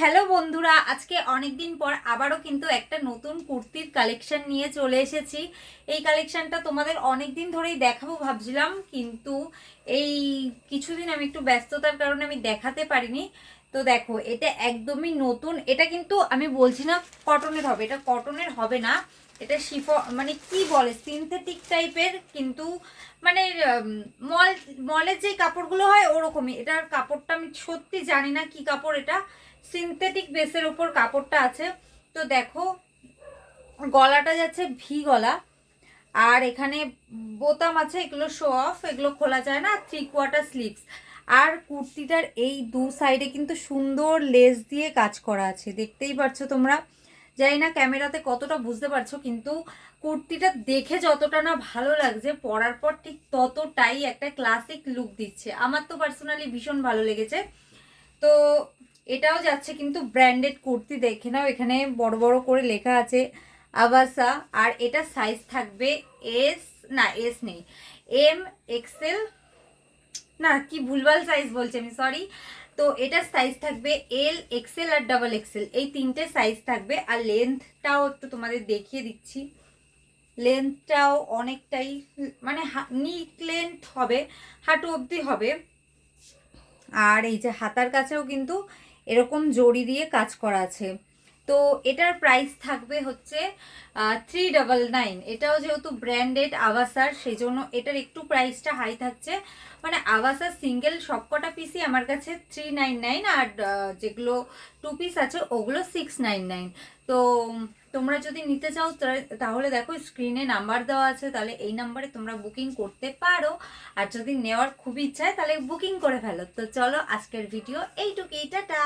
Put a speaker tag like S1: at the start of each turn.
S1: Hello বন্ধুরা, আজকে অনেক দিন পর আবারও কিন্তু একটা নতুন কুর্তির কালেকশন নিয়ে চলে এসেছি। এই কালেকশনটা তোমাদের অনেক দিন ধরেই দেখাবো ভাবছিলাম, কিন্তু এই কিছুদিন আমি একটু ব্যস্ততার কারণে আমি দেখাতে পারিনি। তো দেখো, এটা একদমই নতুন। এটা কিন্তু আমি বলছি না কটনের হবে, এটা কটনের হবে না। এটা মানে কি বলে, সিনথেটিক টাইপের, কিন্তু মানে মল মলের যে কাপড়গুলো হয় ওরকমই। এটার কাপড়টা আমি সত্যি জানি না কি কাপড়, এটা সিনথেটিক বেসের উপর কাপড়টা আছে। তো দেখো, গলাটা যাচ্ছে ভি গলা, আর এখানে বোতাম আছে, এগুলো শো অফ, এগুলো খোলা যায় না। 3/4 স্লিভস। আর কুর্তিটার এই দু সাইডে কিন্তু সুন্দর লেস দিয়ে কাজ করা আছে, দেখতেই পাচ্ছ তোমরা। জানি না ক্যামেরাতে কতটা বুঝতে পারছো, কিন্তু কুর্তিটা দেখে যতটা না ভালো লাগছে, পরার পর ঠিক ততটাই একটা ক্লাসিক লুক দিচ্ছে। আমার তো পার্সোনালি ভীষণ ভালো লেগেছে। তো এটাও যাচ্ছে কিন্তু ব্র্যান্ডেড কুর্তি, দেখে নাও, এখানে বড় বড় করে লেখা আছে আবাসা। আর এটা সাইজ থাকবে এস, না এস নেই, এম, এক্সেল, না কি ভুলভাল সাইজ বলছি আমি, সরি। তো এটার সাইজ থাকবে এল, এক্সেল আর ডাবল এক্সেল, এই তিনটে সাইজ থাকবে। আর লেন্থটাও একটু তোমাদের দেখিয়ে দিচ্ছি। লেন্থটাও অনেকটাই, মানে নিক লেন্থ হবে, হাঁটু অবধি হবে। আর এই যে হাতার কাছেও কিন্তু এরকম জড়ি দিয়ে কাজ করা আছে। তো এটার প্রাইস থাকবে হচ্ছে 399। এটাও যেহেতু ব্র্যান্ডেড আভাসার, সেই জন্য এটার একটু প্রাইসটা হাই থাকছে। মানে আভাসার সিঙ্গেল সবকটা পিসই আমার কাছে 399, আর যেগুলো 2 পিস আছে ওগুলো 699। তো তোমরা যদি নিতে চাও তাহলে দেখো স্ক্রিনে নাম্বার দেওয়া আছে, তাহলে এই নাম্বারে তোমরা বুকিং করতে পারো। আর যদি নেওয়ার খুব ইচ্ছা হয় তাহলে বুকিং করে ফেলো। তো চলো, আজকের ভিডিও এইটুকুই, টাটা।